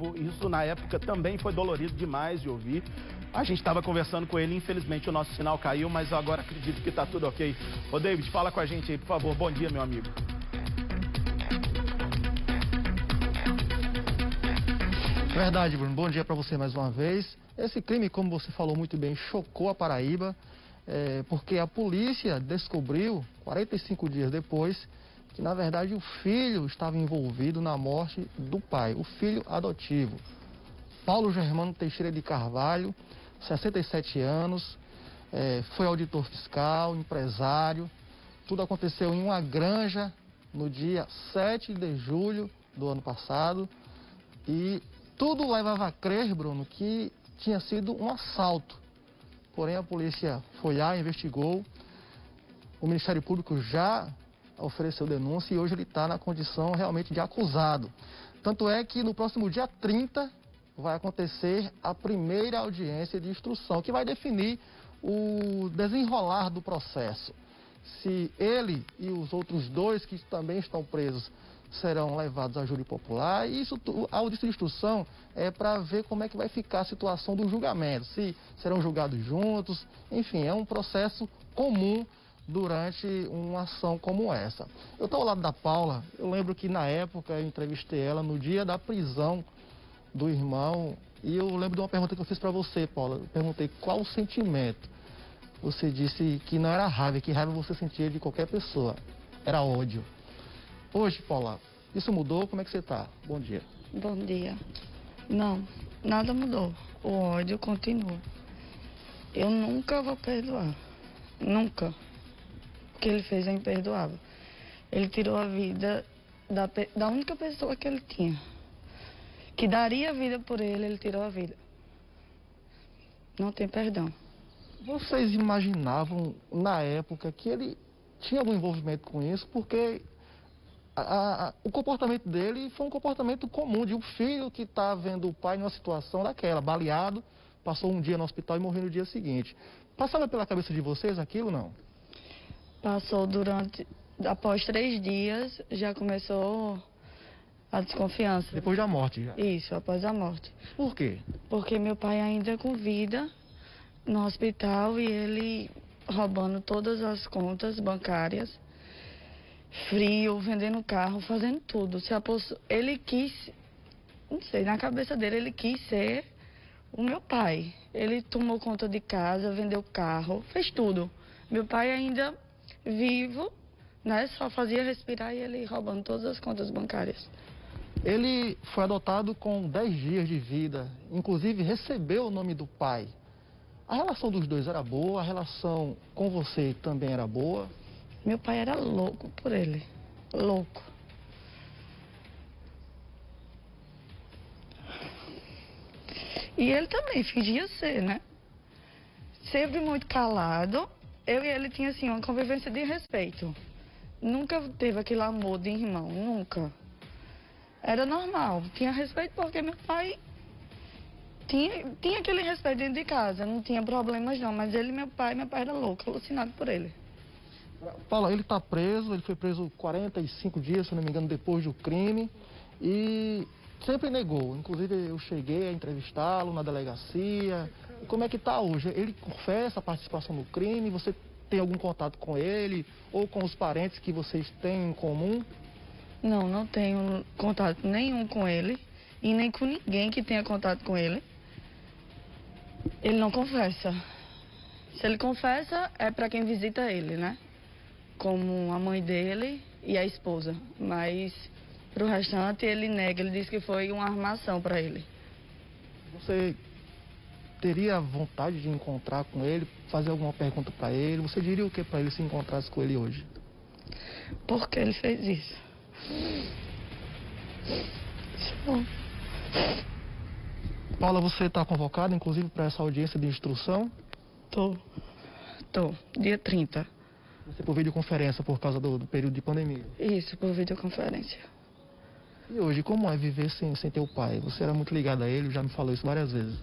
novo. Isso na época também foi dolorido demais de ouvir. A gente estava conversando com ele, infelizmente o nosso sinal caiu, mas agora acredito que está tudo ok. Ô David, fala com a gente aí, por favor. Bom dia, meu amigo. Verdade, Bruno. Bom dia para você mais uma vez. Esse crime, como você falou muito bem, chocou a Paraíba, porque a polícia descobriu, 45 dias depois, que na verdade o filho estava envolvido na morte do pai, o filho adotivo. Paulo Germano Teixeira de Carvalho, 67 anos, foi auditor fiscal, empresário. Tudo aconteceu em uma granja no dia 7 de julho do ano passado e tudo levava a crer, Bruno, que tinha sido um assalto. Porém, a polícia foi lá, investigou, o Ministério Público já ofereceu denúncia e hoje ele está na condição realmente de acusado. Tanto é que no próximo dia 30 vai acontecer a primeira audiência de instrução, que vai definir o desenrolar do processo. Se ele e os outros dois que também estão presos serão levados a júri popular, e a audiência de instrução é para ver como é que vai ficar a situação do julgamento, se serão julgados juntos, enfim, é um processo comum durante uma ação como essa. Eu estou ao lado da Paula, eu lembro que na época eu entrevistei ela no dia da prisão do irmão, e eu lembro de uma pergunta que eu fiz para você, Paula. Eu perguntei qual o sentimento. Você disse que não era raiva, que raiva você sentia de qualquer pessoa, era ódio. Hoje, Paula, isso mudou? Como é que você está? Bom dia. Bom dia. Não, nada mudou. O ódio continua. Eu nunca vou perdoar. Nunca. O que ele fez é imperdoável. Ele tirou a vida da única pessoa que ele tinha. Que daria a vida por ele, ele tirou a vida. Não tem perdão. Vocês imaginavam, na época, que ele tinha algum envolvimento com isso? Porque o comportamento dele foi um comportamento comum de um filho que está vendo o pai numa situação daquela, baleado, passou um dia no hospital e morreu no dia seguinte. Passava pela cabeça de vocês aquilo, não? Passou após 3 dias, já começou a desconfiança. Depois da morte já? Isso, após a morte. Por quê? Porque meu pai ainda é com vida no hospital e ele roubando todas as contas bancárias, frio, vendendo carro, fazendo tudo. Ele quis, não sei, na cabeça dele ele quis ser o meu pai. Ele tomou conta de casa, vendeu carro, fez tudo. Meu pai ainda vivo, né, só fazia respirar e ele roubando todas as contas bancárias. Ele foi adotado com 10 dias de vida, inclusive recebeu o nome do pai. A relação dos dois era boa, a relação com você também era boa? Meu pai era louco por ele, louco. E ele também fingia ser, né? Sempre muito calado. Eu e ele tinha assim uma convivência de respeito. Nunca teve aquele amor de irmão, nunca. Era normal, tinha respeito porque meu pai tinha aquele respeito dentro de casa, não tinha problemas não, mas meu pai era louco, alucinado por ele. Paula, ele está preso, ele foi preso 45 dias, se não me engano, depois do crime, e sempre negou. Inclusive eu cheguei a entrevistá-lo na delegacia. Como é que está hoje? Ele confessa a participação no crime? Você tem algum contato com ele ou com os parentes que vocês têm em comum? Não, não tenho contato nenhum com ele e nem com ninguém que tenha contato com ele. Ele não confessa. Se ele confessa, é para quem visita ele, né? Como a mãe dele e a esposa. Mas pro restante ele nega, ele diz que foi uma armação para ele. Você teria vontade de encontrar com ele, fazer alguma pergunta para ele? Você diria o que para ele se encontrasse com ele hoje? Por que ele fez isso? Não. Paula, você está convocada, inclusive, para essa audiência de instrução? Tô. Dia 30. Você por videoconferência por causa do período de pandemia? Isso, por videoconferência. E hoje, como é viver sem teu pai? Você era muito ligada a ele, já me falou isso várias vezes.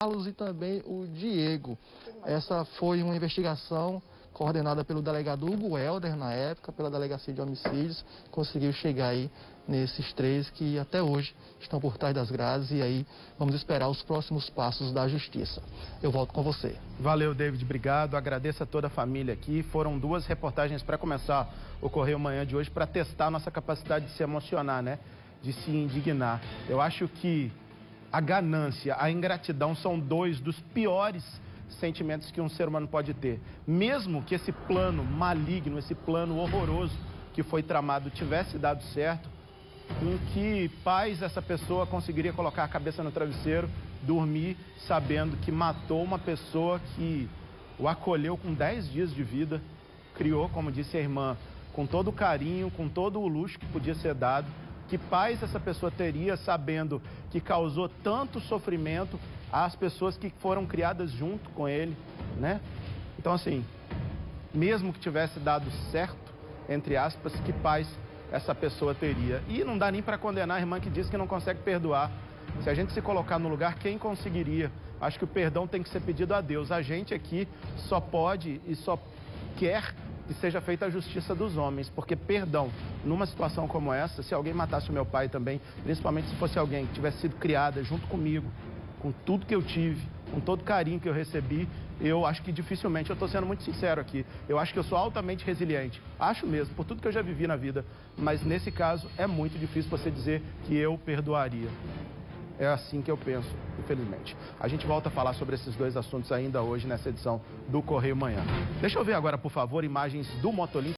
Carlos e também o Diego. Essa foi uma investigação coordenada pelo delegado Hugo Helder, na época, pela Delegacia de Homicídios, conseguiu chegar aí nesses 3 que até hoje estão por trás das grades e aí vamos esperar os próximos passos da Justiça. Eu volto com você. Valeu, David, obrigado. Agradeço a toda a família aqui. Foram 2 reportagens para começar o Correio Manhã de hoje para testar a nossa capacidade de se emocionar, né? De se indignar. Eu acho que a ganância, a ingratidão são 2 dos piores sentimentos que um ser humano pode ter. Mesmo que esse plano maligno, esse plano horroroso que foi tramado tivesse dado certo, com que paz essa pessoa conseguiria colocar a cabeça no travesseiro, dormir sabendo que matou uma pessoa que o acolheu com 10 dias de vida, criou, como disse a irmã, com todo o carinho, com todo o luxo que podia ser dado. Que paz essa pessoa teria sabendo que causou tanto sofrimento às pessoas que foram criadas junto com ele, né? Então, assim, mesmo que tivesse dado certo, entre aspas, que paz essa pessoa teria. E não dá nem para condenar a irmã que diz que não consegue perdoar. Se a gente se colocar no lugar, quem conseguiria? Acho que o perdão tem que ser pedido a Deus. A gente aqui só pode e só quer que seja feita a justiça dos homens, porque perdão, numa situação como essa, se alguém matasse o meu pai também, principalmente se fosse alguém que tivesse sido criada junto comigo, com tudo que eu tive, com todo o carinho que eu recebi, eu acho que dificilmente, eu estou sendo muito sincero aqui, eu acho que eu sou altamente resiliente, acho mesmo, por tudo que eu já vivi na vida, mas nesse caso é muito difícil você dizer que eu perdoaria. É assim que eu penso, infelizmente. A gente volta a falar sobre esses 2 assuntos ainda hoje nessa edição do Correio Manhã. Deixa eu ver agora, por favor, imagens do Motolim.